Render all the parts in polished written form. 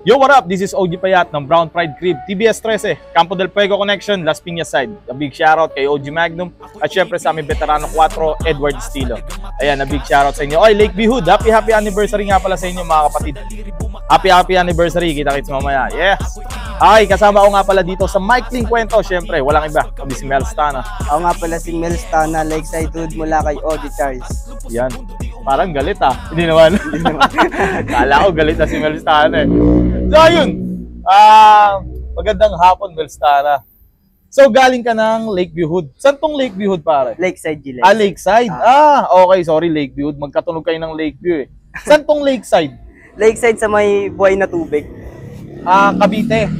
Yo, what up? This is OG Payat ng Brown Pride Crib, TBS 13, Campo del Fuego Connection, Las Piñas side. A big shoutout kay OG Magnum at syempre sa aming veterano 4, Edward Estilo. Ayan, a big shoutout sa inyo. Oy, Lakeview Hood, happy anniversary nga pala sa inyo mga kapatid. Happy anniversary, kita-kits mamaya. Yes! Ay, kasama ko nga pala dito sa Mike Ling Kwento, syempre, walang iba, kami si Mel Stana. Ako nga pala si Mel Stana, Lakeside Hood mula kay OG Charles. Yan. Parang galit Hindi naman. Kala ko galit na si Mel Stana eh. So ayun, magandang hapon Mel Stana. So galing ka ng Lakeview Hood. Saan tong Lakeview Hood pare? Lakeside G. Lakeside? Okay, sorry Lakeview Hood. Magkatunog kayo ng Lakeview eh. Saan tong Lakeside? Lakeside sa may buhay na tubig. Cavite.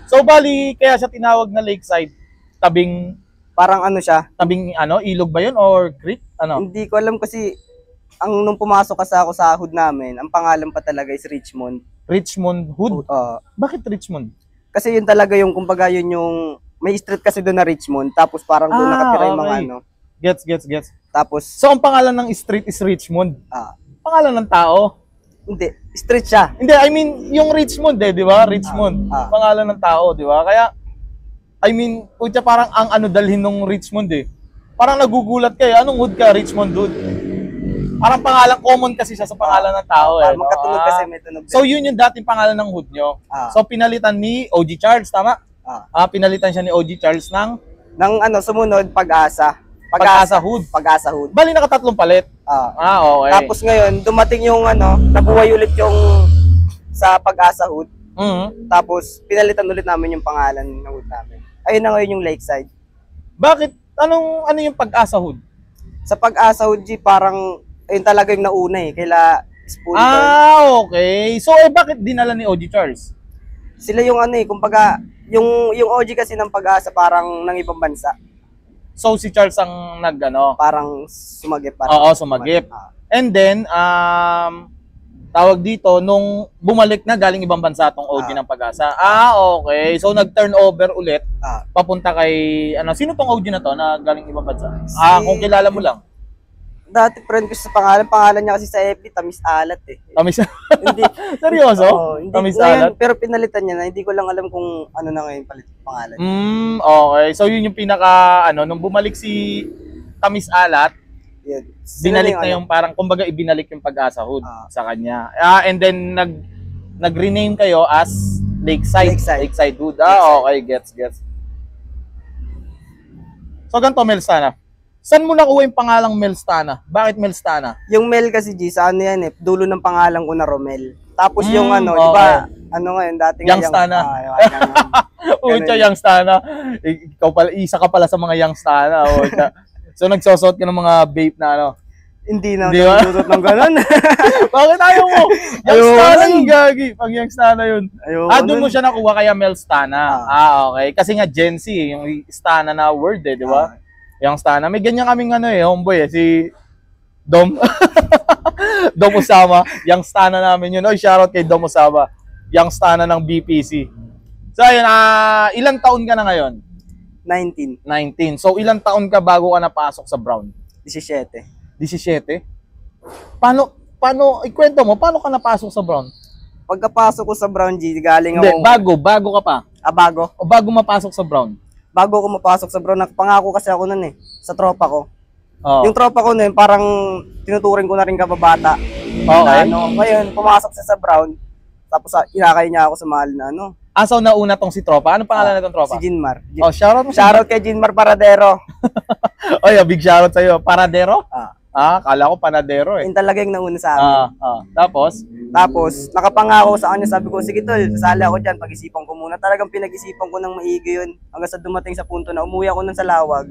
So bali, kaya siya tinawag na Lakeside. Tabing ilog ba yun or creek? Ano? Hindi ko alam kasi nung pumasok ako sa hood namin, ang pangalan pa talaga is Richmond. Richmond Hood? Bakit Richmond? Kasi yun talaga yung, kumbaga yun yung, may street kasi doon na Richmond, tapos parang doon nakatira yung mga ano. Gets. Tapos, so ang pangalan ng street is Richmond? Pangalan ng tao? Hindi, street siya. Hindi, I mean, yung Richmond di ba? Richmond. Pangalan ng tao, di ba? Kaya, I mean, parang ang dalhin ng Richmond eh. Parang nagugulat kayo, anong hood ka? Richmond Hood. Parang pangalan common kasi siya sa pangalan ng tao eh. Magkatunog kasi may tunog. So yun yung dating pangalan ng hood nyo. So pinalitan ni OG Charles, tama? Pinalitan siya ni OG Charles ng sumunod, Pag-asa Hood. Pag-asa Hood. Bali nakatatlong palit. Okay. Tapos ngayon, dumating yung nabuhay ulit yung sa Pag-asa Hood. Tapos pinalitan ulit namin yung pangalan ng hood namin. Ayun na ngayon yung Lakeside. Bakit? Ano yung Pag-asa Hood? Sa Pag-asa Hood, parang ayun talaga yung nauna eh, kaila Spoon. Okay. So bakit dinala ni OG Charles? Sila yung kumbaga, yung OG kasi ng Pag-asa parang nang ibang bansa. So si Charles ang parang sumagip. Sumagip. And then, tawag dito, nung bumalik na galing ibang bansa tong OG ng Pag-asa. Okay. So nag-turnover ulit, papunta kay, sino tong OG na to na galing ibang bansa? Kung kilala mo lang. Dati friend ko sa pangalan niya kasi sa FB, Tamis Alat eh. Tamis? Hindi. Seryoso? Tamis Alat? Pero pinalitan niya na, hindi ko lang alam kung ano na ngayon palit yung pangalan. Okay. So yun yung pinaka, nung bumalik si Tamis Alat, binalik na yung parang, kumbaga ibinalik yung Pag-asa Hood sa kanya. And then nag-rename kayo as Lakeside Hood. Okay, gets. So ganito Mel Stana. Saan mo nakuha yung pangalang Mel Stana? Bakit Mel Stana? Yung Mel kasi yan eh, dulo ng pangalan ko na Romel. Tapos yung iba, ngayon, dating Young Stana. Young Stana. Ikaw pala, isa ka pala sa mga Young Stana. So nagsosot ka ng mga vape na Hindi na nagsusot ng gano'n. Bakit ayaw mo? Young Stana yung gagi. Pag Young Stana yun. Doon mo siya nakuha kaya Mel Stana. Okay. Kasi nga Gen Z, yung Stana na word di ba? Young Stana. May ganyan kaming homeboy si Dom. Dom Osama. Young Stana namin yun. Shoutout kay Dom Osama. Young Stana ng BPC. So ayun, ilang taon ka na ngayon? 19. So ilang taon ka bago ka napasok sa Brown? 17. Paano, ikwento mo, paano ka napasok sa Brown? Pagkapasok ko sa Brown galing ako. Bago ka pa. Bago? O bago mapasok sa Brown? Bago ako mapasok sa Brown, nakapangako kasi ako nun eh, sa tropa ko. Yung tropa ko nun, parang tinuturing ko na rin kababata. Okay. Ngayon, pumasok siya sa Brown, tapos inakay niya ako sa mahal na So nauna tong si tropa. Anong pangalan na tong tropa? Si Jinmar. Shoutout kay Jinmar Paradero. Big shoutout sa'yo. Paradero? Kala ko panadero eh. Yun talaga yung nauna sa amin. Tapos, nakapangako sa kanya, sabi ko, sige tol, sasali ako dyan, pag-isipan ko muna. Talagang pinag-isipan ko ng maigi yun. Hanggang sa dumating sa punto na umuwi ako nun sa Lawag.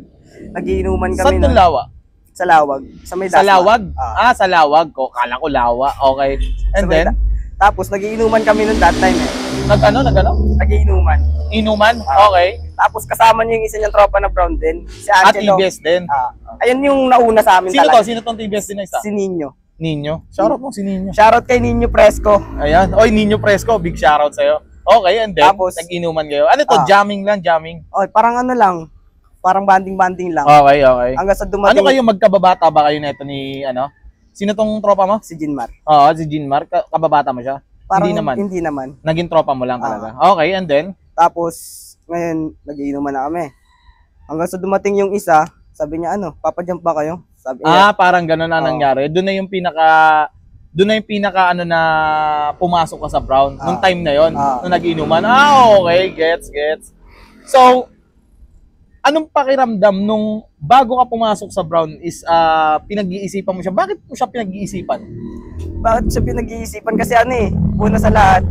Nagiinuman kami. Saan Lawa? Sa Lawag. Sa may Sa Lawag? Sa Lawag ko. Kala ko Lawa. Okay. And then? Tapos nagiinuman kami nun that time eh. Nagiinuman. Inuman? Okay. Tapos kasama niya yung isa niyang tropa na Brown din. Si Angelo. TBS din? Ayun yung nauna sa amin talaga. Sino tong TBS din na isa? Si Nino. Shoutout mo si Nino. Shoutout kay Nino Fresco. Ayan. Nino Fresco. Big shoutout sa'yo. Okay, and then, tapos, nag-inuman kayo. Ano to? Jamming lang? Parang lang. Parang banding-banding lang. Okay. Hanggang sa dumating. Ano kayo, magkababata ba kayo neto ni, Sino tong tropa mo? Si Jinmar. Si Jinmar. Kababata mo siya? Parang Hindi naman. Hindi naman. Naging tropa mo lang talaga. Okay, and then? Tapos, ngayon, nagiinuman na kami. Hanggang sa dumating yung isa, sabi niya, papajump ba kayo? Sabi niya, Parang gano'n na nangyari. Doon na yung pinaka ano na pumasok ka sa Brown nung time na yon, nung nag-inuman. Okay, gets. So, anong pakiramdam nung bago ka pumasok sa Brown is pinag-iisipan mo siya? Bakit mo siya pinag-iisipan? Bakit siya pinag-iisipan? Kasi una sa lahat,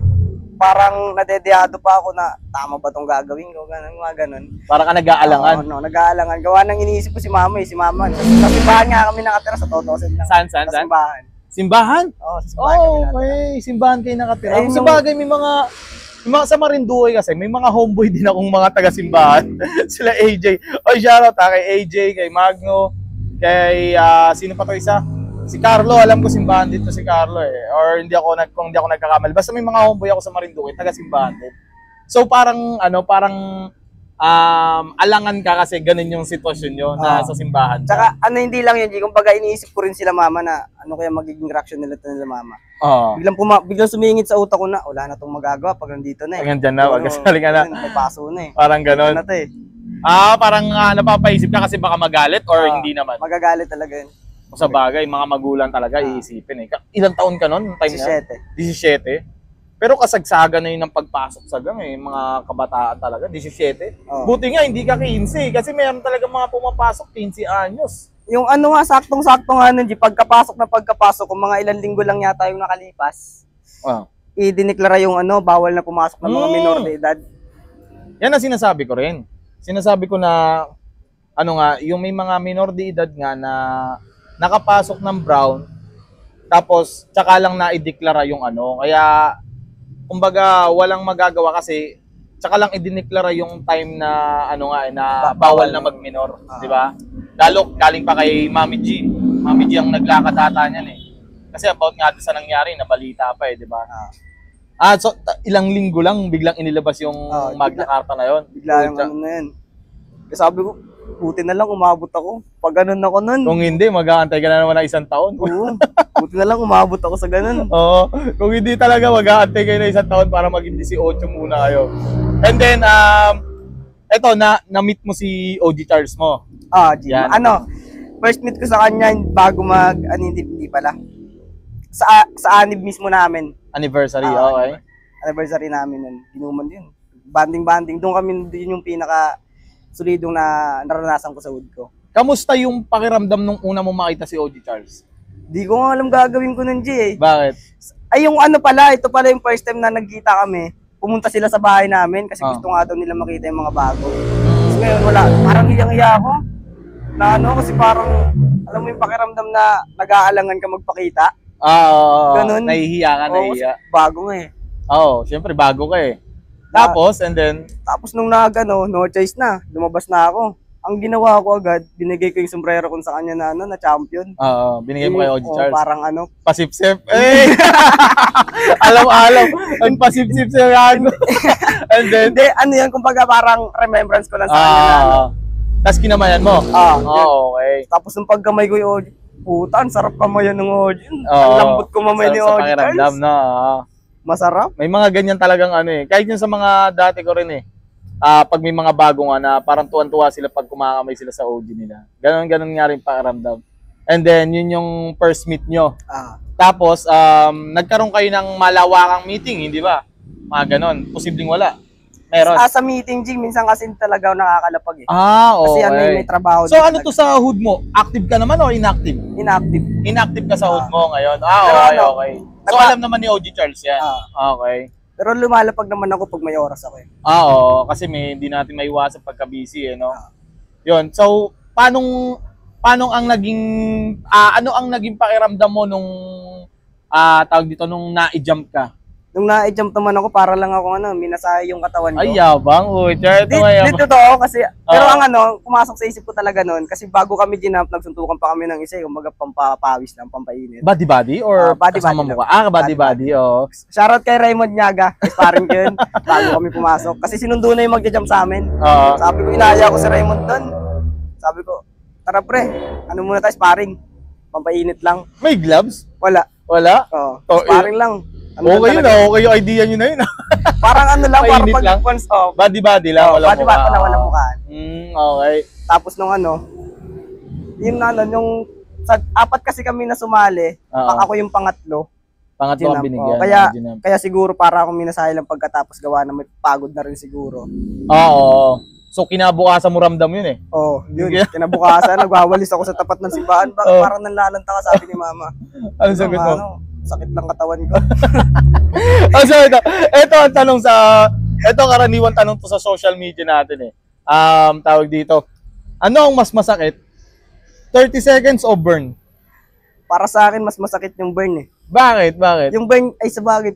parang nadedeyado pa ako na tama ba tong gagawin ko, mga ganun. Parang ka nag-aalangan. Nag-aalangan. Gawa ng iniisip ko si mama. Sa simbahan nga kami nakatira sa Totosin lang. Saan? Sa simbahan. Simbahan? Oo, sa simbahan kami nakatira. Okay, simbahan kayo nakatira. Sa bagay, may mga sa Marinduque kasi, may mga homeboy din akong mga taga-simbahan. Sila AJ. Shoutout kay AJ, kay Magno, kay, sino pa to isa? Si Carlo, alam ko simbahan dito si Carlo Or kung hindi ako nagkakamali. Basta may mga homeboy ako sa Marinduque, taga-simbahan din. So parang alangan ka kasi ganun yung sitwasyon nyo na sa simbahan. Tsaka hindi lang yun, kumbaga iniisip ko rin sila mama na ano kaya magiging reaction nila mama. Biglang sumingit sa utak ko na wala na tong magagawa pag nandito na Hanggang dyan na, wag kasaling ka na. May paso na Parang ganun. Parang napapaisip ka kasi baka magalit or hindi naman? Magagalit talaga yun. Sa bagay, mga magulang talaga iisipin Ilang taon ka nun? 17. 17. Pero kasagsagan na yun ng pagpasok sa gang mga kabataan talaga, 17. Buti nga, hindi ka 15 kasi meron talaga mga pumapasok 15 anyos. Yung saktong-sakto nga nun, pagkapasok kung mga ilang linggo lang yata yung nakalipas, i-dineklara yung bawal na pumasok ng mga minor de edad. Yan ang sinasabi ko rin. Sinasabi ko na, yung may mga minor de edad nga na nakapasok ng Brown, tapos tsaka lang na-ideklara yung kaya kumbaga walang magagawa kasi tsaka lang idineklara yung time na na bawal na mag-minor, di ba? Lalo galing pa kay Mami G. Mami G ang naglakad ata niyan Kasi about nga sa nangyari, nabalita pa di ba? So ilang linggo lang biglang inilabas yung Magna Carta na yon. Bigla yung na yun. Kasi sabi ko, buti na lang umabot ako. Pag ganun ako nun. Kung hindi, mag-aantay ka na naman na 1 taon. Oo. Buti na lang umabot ako sa ganun. Oo. Kung hindi talaga, mag-aantay kayo na 1 taon para maging 18 muna kayo. And then, eto, na-meet mo si OG Charles mo. G. First meet ko sa kanya bago hindi pala. Sa anib mismo namin. Anniversary, okay. Anniversary namin nun. Inuman din. Banding-banding. Doon yung pinaka solidong na naranasan ko sa hood ko. Kamusta yung pakiramdam nung una mo makita si OG Charles? Di ko alam gagawin ko nun, G. Bakit? Ay, yung ito pala yung first time na nagkita kami. Pumunta sila sa bahay namin kasi gusto nga daw nila makita yung mga bago. So ngayon wala, parang hiyang-hiya ako. Kasi parang, alam mo yung pakiramdam na nag-aalangan ka magpakita. Ganun. Nahihiya ka, nahihiya. Bago nga Siyempre bago ka Tapos, and then? Tapos nung no choice na, lumabas na ako. Ang ginawa ko agad, binigay ko yung sombrero ko sa kanya na champion. Binigay mo kay OG Charles. Parang pasip-sip. Alam. Ang pasip-sip siya gago. And then? Hindi, yan, kumbaga parang remembrance ko lang sa kanya Tapos kinamayan mo? Okay. Tapos nung pagkamay ko yung OG, puta, ang sarap kamayan ng OG. Ang lambot kumamay ni OG Charles. Masarap. May mga ganyan talagang Kahit yung sa mga dati ko rin pag may mga bago nga na parang tuwan-tuwa sila pag kumakamay sila sa OG nila. Ganon nga rin pakiramdam. And then, yun yung first meet nyo. Tapos, nagkaroon kayo ng malawakang meeting, hindi ba? Mga ganon. Posibleng wala. Meron. Sa meeting, Jing, minsan kasi talaga nakakalapag okay. Kasi may trabaho. So ano to sa hood mo? Active ka naman o inactive? Inactive. Inactive ka sa hood mo ngayon? Okay. So alam naman ni OG Charles yan? Okay. Pero lumalapag naman ako pag may oras ako Oo. Kasi hindi natin maiwasan pagka-busy Yun. So, paano ang naging, ano ang naging pakiramdam mo nung, tawag dito, nung na-jump ka? Nung na-jump naman ako, para lang ako minasaya yung katawan ko. Ay, yabang. Dito to, kasi, pero ang pumasok sa isip ko talaga noon, kasi bago kami ginamp, nagsuntukan pa kami ng isa, kumbaga pampapawis lang, pampainit. Body-body? Or body-body mo ka? Body-body, Shoutout kay Raymond Nyaga, sparring ko yun, bago kami pumasok. Kasi sinundo na yung magja-jump sa amin. Sabi ko, inaya ko si Raymond doon. Sabi ko, tara pre, muna tayo, sparring. Pampainit lang. May gloves? Wala. Wala? Sparring lang. Okay yun okay yung idea nyo na yun. Parang ano lang, parang Mainit lang? pag-cons off. Body-body lang, walang mukha. Body-body lang, walang mukha. Okay. Tapos nung ano, yung 4 kasi kami na sumali, ako yung pangatlo. Pangatlo ang binigyan. Kaya siguro para akong minasaya lang pagkatapos gawa na may pagod na rin siguro. Oo. So kinabukasan mo ramdam yun eh. Oo, yun. Kinabukasan, nagwawalis ako sa tapat ng simbahan. Parang nanlalanta ka, sabi ni mama. Ano sagot mo? Sakit lang katawan ko. So ito ang tanong ito karaniwan tanong to sa social media natin eh. Tawag dito. Ano ang mas masakit? 30 seconds o burn? Para sa akin, mas masakit yung burn eh. Bakit? Yung burn ay sa bagay.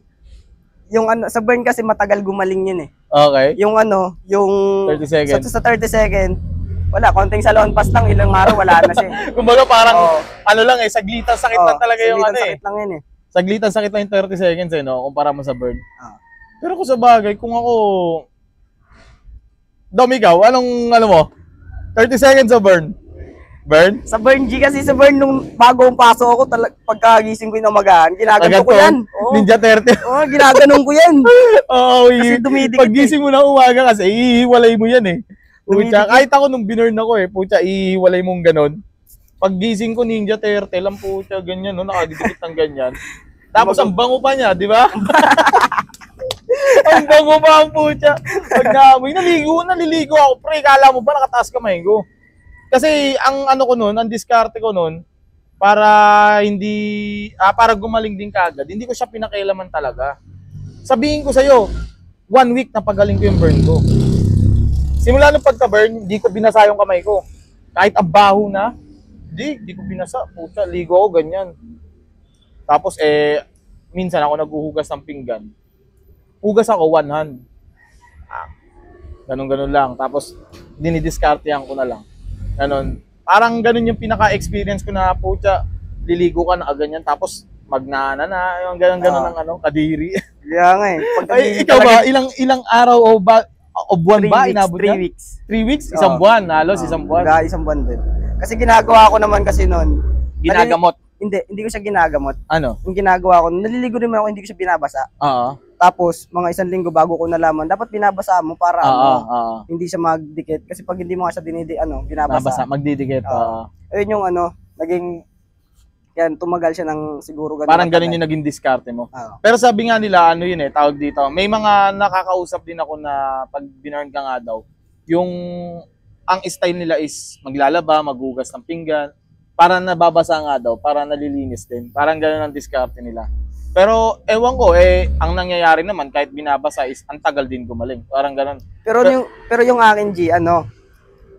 Yung sa burn kasi matagal gumaling yun eh. Okay. Yung 30 seconds. Sa 30 seconds, wala, konting salon pass lang, ilang araw, wala na siya. Kumbaga parang, saglitan sakit lang talaga yung sakit lang yun eh. Saglitan sakit lang yung 30 seconds eh, no? Kumpara mo sa burn. Pero kung sa bagay, kung ako, Dom, ikaw, anong, 30 seconds o burn? Burn? Sa burn G kasi, sa burn nung bagong pasok ako, pagkagising ko yung umagahan, ginaganon ko yan. Ninja 30. Oo, ginaganon ko yan. Oo, kasi dumidikit paggising mo ng umaga kasi, ihiwalay mo yan eh. Pucha, kahit ako nung binurn ako eh, pucha, ihiwalay mong ganon. Paggising ko, Ninja 30 lang pucha, ganyan, no? Nakadikit ng ganyan. Tapos ang bango pa niya, di ba? Ang bango pa ang pucha. Pag naamoy, naliligo ako. Pre, kala mo ba nakataas kamay ko? Kasi ang ang diskarte ko noon, para para gumaling din kagad, hindi ko siya pinakailaman talaga. Sabihin ko sa'yo, 1 week na pagaling ko yung burn ko. Simula nung pagka-burn, hindi ko binasa yung kamay ko. Kahit ang baho na, hindi ko binasa. Pucha, ligo ako ganyan. Tapos minsan ako naghuhugas ng pinggan. Hugas ako one hand. Ganun lang. Tapos dinidiskartehan ko na lang. Ganun. Parang ganun yung pinaka-experience ko na pucha, liligo ka na ganyan tapos magnana na, yung ganun ng kadiri. Kaya nga eh. Ikaw ba, ilang araw o buwan ba inabot 3 weeks. 3 weeks? Isang buwan, halos isang buwan. Isang buwan din. Kasi ginagawa ko naman kasi noon. Ginagamot? Hindi ko siya ginagamot. Ano? Yung ginagawa ko, naliligo rin ako, hindi ko siya binabasa. Tapos, mga 1 linggo bago ko nalaman, dapat binabasa mo para hindi siya magdikit. Kasi pag hindi mo siya binabasa. Magdidikit. Ayun yung naging, tumagal siya ng siguro ganun. Parang ganun yung naging diskarte mo. Pero sabi nga nila, tawag dito, may mga nakakausap din ako na pag binarn ka nga daw, ang style nila is maglalaba, maghugas ng pinggan, para nababasa nga daw, para nalilinis din. Parang ganun ang diskarte nila. Pero ewan ko ang nangyayari naman kahit binabasa is ang tagal din gumaling. Parang ganoon. Pero yung akin G,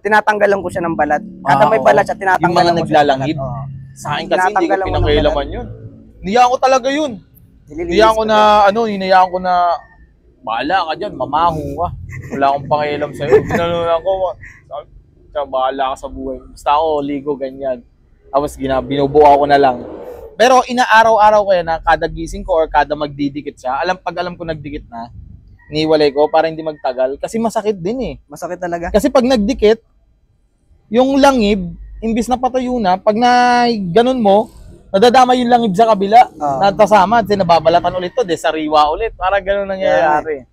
tinatanggalan ko siya ng balat. Kada may balat siya tinatanggalan ko. Yung mga naglalangid. Sa akin kasi hindi ko pinakailaman yun. Hinayaan ko talaga yun. Hinayaan ko na bahala ka dyan, mamaho ka. Wala akong pakialam sa'yo. Ginanunan ko. Bahala ka sa buhay. Basta ako, ligo, ganyan. Tapos binubuo ako na lang. Pero inaaraw-araw ko yan na kada gising ko or kada magdidikit siya, pag alam ko nagdikit na, iniwalay ko para hindi magtagal. Kasi masakit din eh. Masakit talaga. Kasi pag nagdikit, yung langib, imbis na patayo na, pag ganun mo, nadadama yung langib sa kabila, natasama, nababalatan ulit to, sariwa ulit. Para ganun nangyayari.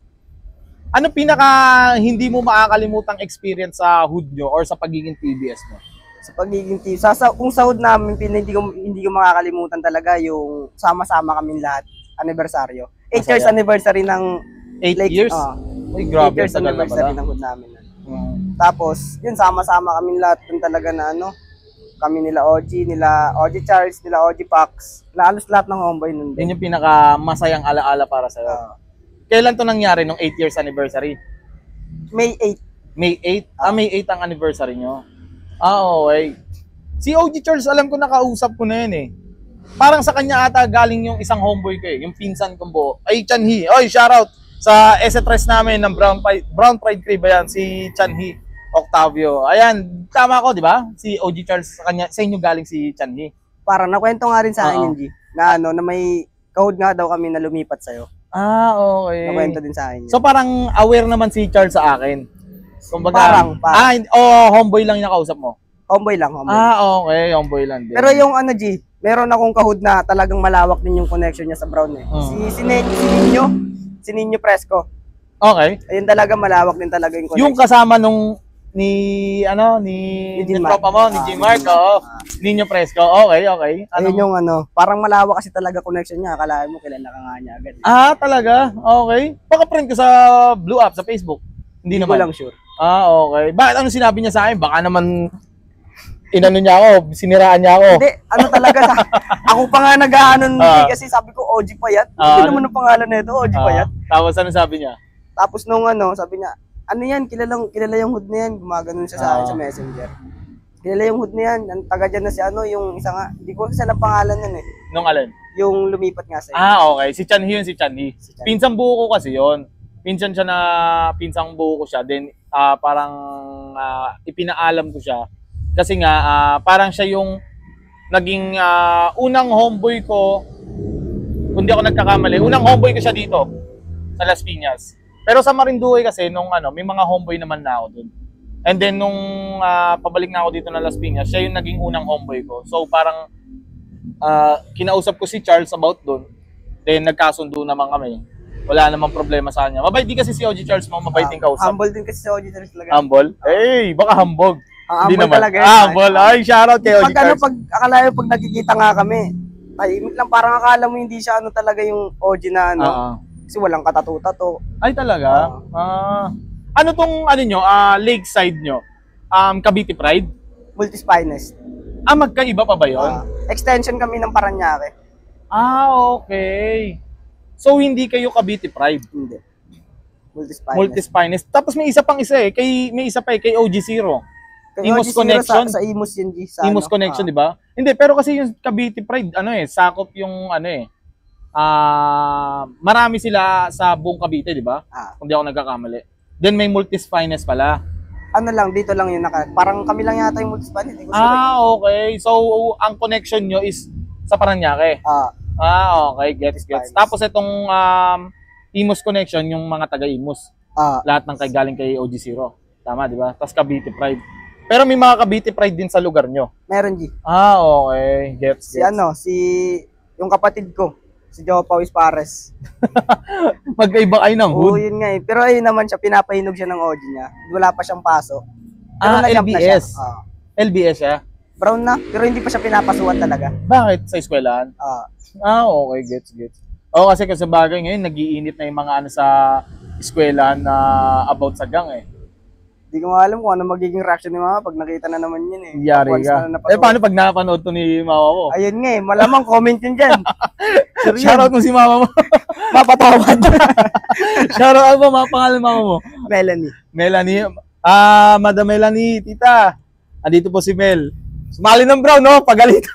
Ano pinaka hindi mo makakalimutang experience sa hood nyo or sa pagiging TBS mo? Sa pagiging team. Kung sahod namin, hindi ko makakalimutan talaga yung sama-sama kami lahat. Anniversaryo. 8 years anniversary ng 8 years? Uy, grabe. 8 years anniversary ng hood namin. Tapos, yun, sama-sama kami lahat dun talaga na kami nila OG Charles, nila OG Pax. Halos lahat ng homeboy nun. Yun yung pinaka masayang alaala para sa'yo. Kailan to nangyari nung 8 years anniversary? May 8. May 8? May 8 ang anniversary nyo. Okay. Si OG Charles, alam ko nakausap ko na yun eh. Parang sa kanya ata galing yung isang homeboy ko eh, yung pinsan kong buo. Ay, Chanhi. Oy, shoutout sa S3 namin ng Brown Pride Crib yan, si Chanhi Octavio. Ayan, tama ko, di ba? Si OG Charles sa kanya, sa inyo galing si Chanhi. Parang nakwento nga rin sa akin yun, G. Na may code nga daw kami na lumipat sa'yo. Okay. Nakwento din sa akin yun. So parang aware naman si Charles sa akin. Kumbaga, homeboy lang yung nakausap mo? Homeboy lang. Okay, homeboy lang din. Pero yung G, meron akong kahood na talagang malawak din yung connection niya sa Brown eh. Si Nino Fresco. Okay. Ayun talaga, malawak din talaga yung connection. Yung kasama ni tropa mo, ni Jim Mark, Nino Fresco. Okay. Ayun yung parang malawak kasi talaga connection niya. Akala mo kilala ka nga niya agad. Talaga? Okay. Baka friend ko sa Blue App, sa Facebook. Hindi naman. Ko lang sure. Okay. Bakit ano sinabi niya sa akin? Baka naman inano niya ako, siniraan niya ako. Hindi, talaga ako pa nga nag-aanon kasi sabi ko OG Payat. Hindi naman ang pangalan nito, OG Payat. Tapos ano sabi niya? Tapos nung sabi niya, ano yan, kilala yung hood na yan. Gumaganon siya sa akin sa Messenger. Kilala yung hood na yan. Ang taga dyan na si yung isa nga. Hindi ko kasi alam pangalan nun eh. Nung alin? Yung lumipat nga sa okay. Si Chanhi yun, si Chanhi. Pinsang buo ko kasi yun. Pinsang buo ko siya. Then, parang ipinaalam ko siya. Kasi nga, parang siya yung naging unang homeboy ko, kung di ako nagkakamali, unang homeboy ko siya dito, sa Las Piñas. Pero sa Marinduque kasi, may mga homeboy naman na ako dun. And then, nung pabalik na ako dito na Las Piñas, siya yung naging unang homeboy ko. So, parang, kinausap ko si Charles about dun. Then, nagkasundo naman kami. Wala namang problema sa kanya. Mabait din kasi si OG Charles mo, mabait din kausap. Humble din kasi si OG Charles talaga. Humble? Baka hambog. Hindi naman talaga. Humble. Ay, shoutout kay OG Charles. Akala pag nagkikita nga kami, tahimik lang, parang akala mo hindi siya talaga yung OG na kasi walang katatu-tato. Ay, talaga? Ano tong nyo, lakeside nyo? Cavite Pride? Multis Finest. Magkaiba pa ba yun? Extension kami ng Paranaque. Okay. So, hindi kayo Cavite Pride? Hindi. Multis Finest. Tapos may isa eh. May isa pa kay OG Zero. Imus Connection. Sa Imus yun, G. Imus Connection, di ba? Hindi, pero kasi yung Cavite Pride, sakop yung marami sila sa buong Cavite, di ba? Kung di ako nagkakamali. Then may Multis Finest pala. Dito lang yun. Parang kami lang yata yung Multis Finest. Okay. So, ang connection nyo is sa Paranaque. Okay. Gets. Tapos itong Imus Connection, yung mga taga-Imus. Lahat ng galing kay OG Zero. Tama, di ba? Tapos Cavite Pride. Pero may mga Cavite Pride din sa lugar nyo. Meron, G. Okay. Gets. Yung kapatid ko. Si Joe Pawis Pares. Magkaiba kayo ng hood? Oo, yun nga eh. Pero ayun naman siya, pinapahinog siya ng OG niya. Wala pa siyang paso. LBS. LBS siya? Brown na, pero hindi pa siya pinapasuhan talaga. Bakit? Sa eskwelahan? Okay. Gets. Kasi sa bagay ngayon, nag-iinit na yung mga sa eskwelahan na about sa gang eh. Hindi ko alam kung ano magiging reaction ni mama pag nakita na naman yun eh. Yari ka. Paano pag napanood to ni mama mo? Ayun nga eh, malamang comment yun dyan. Shoutout mo si mama mo. Mapatawad. Shoutout mo, pangalan mama mo? Melanie. Madam Melanie, tita. Andito po si Mel. Sumali ng Brown, no? Pagalito.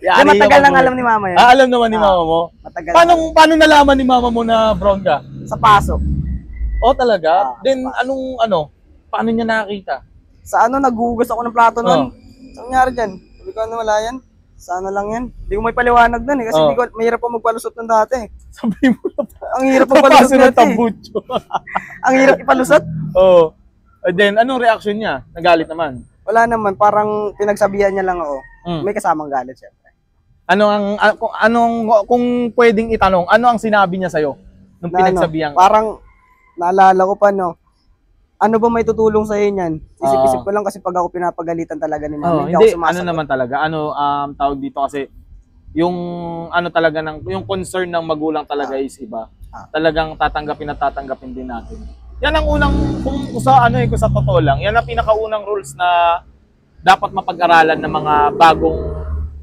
Matagal nang alam ni mama yun. Alam naman ni mama mo? Matagal. Paano nalaman ni mama mo na Brown ka? Sa paso. Talaga? Then, paano niya nakakita? Sa naghuhugas ako ng plato nun. Saan nangyari dyan? Sabi ko, wala yan? Sana lang yan. Hindi ko may paliwanag nun eh. Kasi mahirap pa magpalusot nun dati. Sabi mo na pa. Ang hirap magpalusot ng tambutso. Ang hirap ipalusot? Then, anong reaction niya? Nagalit naman? Wala naman. Parang pinagsabihan niya lang ako. May kasamang galit syempre. Kung pwedeng itanong, ano ang sinabi niya sa'yo? Nung pinagsabihan? Parang, naalala ko pa ano ba may tutulong sa niyan? Isip-isip ko lang kasi pag ako pinapagalitan talaga ni mama, hindi ako sumasagot. Naman talaga, tawag dito kasi yung talaga yung concern ng magulang talaga is iba. Talagang tatanggapin din natin. Yan ang unang kung sa totoo lang, yan ang pinakaunang rules na dapat mapag-aralan ng mga bagong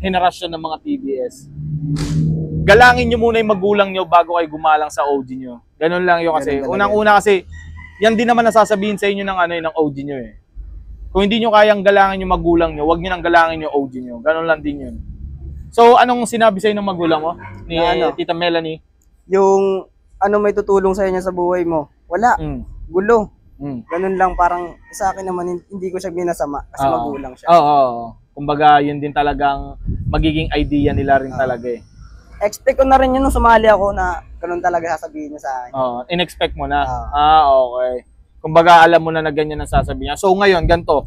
henerasyon ng mga TBS. Galangin nyo muna yung magulang nyo bago kayo gumalang sa OG nyo. Ganun lang yun kasi. Unang-una kasi, yan din naman nasasabihin sa inyo ng OG nyo eh. Kung hindi nyo kayang galangin yung magulang nyo, huwag nyo nang galangin yung OG nyo. Ganun lang din yun. So, anong sinabi sa inyo ng magulang mo? Ni Tita Melanie? Yung may tutulong sa inyo sa buhay mo. Wala. Gulo. Ganun lang, parang sa akin naman, hindi ko siya binasama kasi magulang siya. Kumbaga, yun din talagang magiging idea nila rin talaga eh. Expect ko na rin yun nung sumali ako na ganun talaga sasabihin niya sa akin. In-expect mo na? Okay. Kumbaga, alam mo na ganyan ang sasabihin niya. So ngayon, ganito.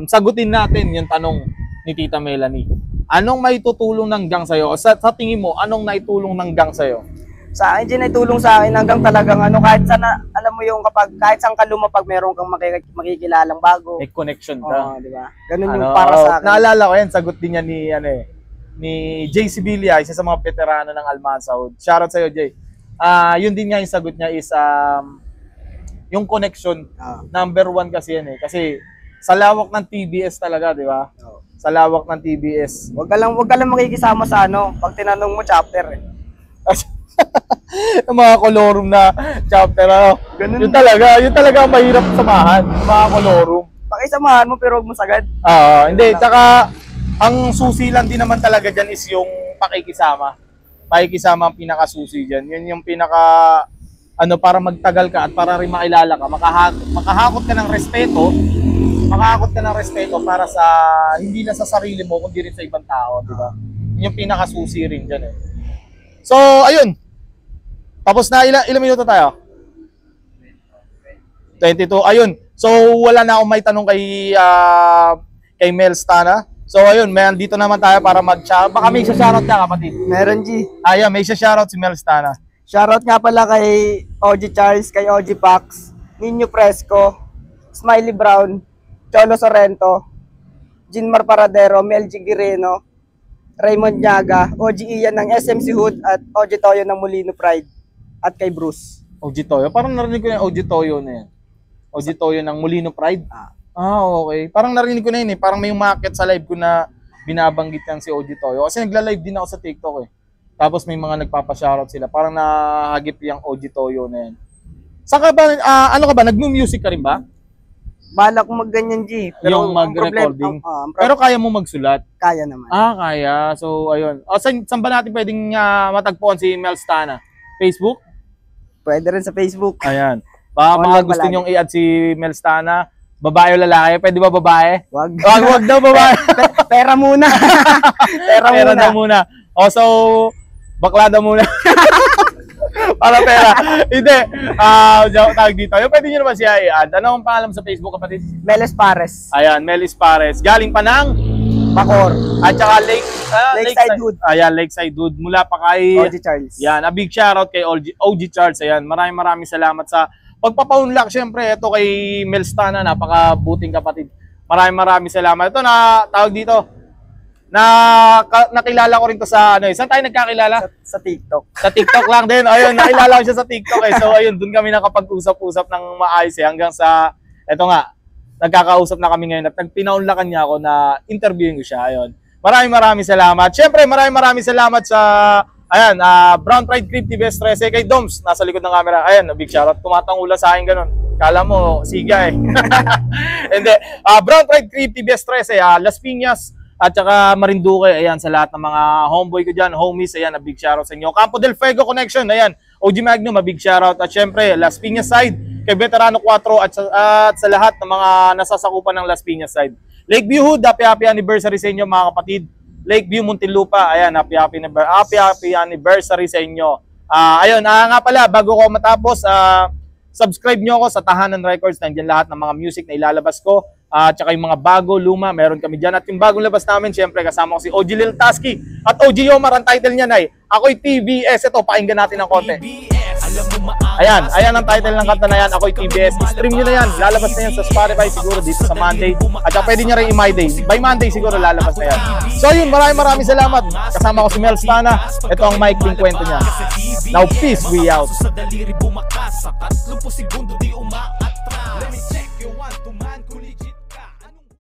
Sagutin natin yung tanong ni Tita Melanie. Anong maitutulong ng gang sa'yo? O sa tingin mo, anong naitulong ng gang sa'yo? Sa akin, Jin, ay tulong sa akin hanggang talagang kahit sana, alam mo yung kahit saan ka lumapag, meron kang makikilalang bago. May connection ka. Oo, di ba? Ganun yung para sa akin. Naalala ko yan, sagot din niya ni Jay Sibilia, isa sa mga veterano ng Almanzao. Shoutout sa'yo, Jay. Yun din nga yung sagot niya is yung connection. Number 1 kasi yan eh. Kasi sa lawak ng TBS talaga, di ba? Sa lawak ng TBS. Wag ka lang makikisama sa pag tinanong mo chapter eh. Yung mga kolorum na chapter, ganun. Yun talaga ang mahirap samahan, yung mga kolorum. Pakisamahan mo pero wag mo sagad. Hindi, tsaka ang susi lang din naman talaga dyan is yung pakikisama. Pakikisama ang pinakasusi dyan. Yun yung pinaka, para magtagal ka at para rin makilala ka. Makahakot ka ng respeto para sa, hindi na sa sarili mo, kundi rin sa ibang tao, di ba? Yun yung pinakasusi rin dyan eh. So, ayun. Tapos na, ilang minuto tayo? 22. Ayun. So, wala na akong may tanong kay Mel Stana. So, ayun, dito naman tayo para mag-shoutout. Baka may isa-shoutout ka, kapatid. Meron, G. Ayan, may isa-shoutout si Mel Stana. Shoutout nga pala kay OG Charles, kay OG Pax, Nino Fresco, Smiley Brown, Cholo Sorrento, Jinmar Paradero, Mel G. Guireno, Raymond Nyaga, OG Ian ng SMC Hood at OG Toyo ng Molino Pride at kay Bruce. OG Toyo? Parang narinig ko yung OG Toyo na yan. OG Toyo ng Molino Pride? Okay. Parang narinig ko na yun eh. Parang may market sa live ko na binabanggit yan si OG Toyo. Kasi nagla-live din ako sa TikTok eh. Tapos may mga nagpapa-shoutout sila. Parang nahagip yung OG Toyo na yan. Saan ka ba, nag-music ka rin ba? Bala kong magganyan, G. Pero yung mag-recording. Pero kaya mo magsulat? Kaya naman. Kaya. So, ayun. Saan ba natin pwedeng matagpuan si Mel Stana? Facebook? Pwede rin sa Facebook. Ayan. Mga gusto nyong i-add si Mel Stana, babae o lalaki? Pwede ba babae? Wag daw babae. Pera muna. Pera daw muna. So, bakla daw muna. Para pera. Hindi. Tawag dito. Yung pwede nyo naman siya i-add. Ano ang pangalan sa Facebook, kapatid? Meles Pares. Ayan, Meles Pares. Galing pa ng Bacoor. At saka Lakeside Hood. Ayan, Lakeside Hood. Mula pa kay OG Charles. Yan, a big shoutout kay OG Charles. Ayan, maraming salamat sa pagpapaunlak. Siyempre, ito kay Mel Stana, napakabuting kapatid. Maraming salamat. Ito na tawag dito. Nakilala ko rin to sa saan tayo nagkakilala? Sa TikTok. Sa TikTok lang din. Ayun, nakilala ko siya sa TikTok eh. So ayun, doon kami nakapag-usap-usap ng maayos eh. Hanggang sa, eto nga, nagkakausap na kami ngayon at nagpinaunlakan niya ako na interviewin ko siya. Ayun. Maraming salamat. Siyempre, maraming salamat sa, Brown Pride Crib TBS 13 kay Doms. Nasa likod ng camera. Ayan, big shoutout. Tumatangula sa akin ganun. Kala mo, siga eh. Hindi. Brown Pride Crib TBS 13, Las Piñas, at saka Marinduque, ayan, sa lahat ng mga homeboy ko dyan, homies, ayan, a big shoutout sa inyo. Campo del Fuego Connection, ayan, OG Magnum, a big shoutout. At syempre, Las Piñas side, kay Veterano 4 at sa lahat ng mga nasasakupan ng Las Piñas side. Lakeview Hood, happy anniversary sa inyo mga kapatid. Lakeview Muntinlupa, ayan, happy anniversary sa inyo. Ayun, nga pala, bago ko matapos, subscribe nyo ako sa Tahanan Records, nandiyan lahat ng mga music na ilalabas ko. At saka yung mga bago, luma, meron kami dyan. At yung bagong labas namin, syempre, kasama ko si OG Lil Tasky at OG Yomar. Ang title niya ay Ako'y TBS. Ito, pakinggan natin ng konti. Ayan ang title ng kanta na yan, Ako'y TBS. Stream nyo na yan, lalabas na yan sa Spotify siguro dito sa Monday. At saka pwede nyo rin i-My Day. By Monday siguro lalabas na yan. So yun, maraming salamat. Kasama ko si Mel Stana. Ito ang maikling kwento niya. Now peace, we out.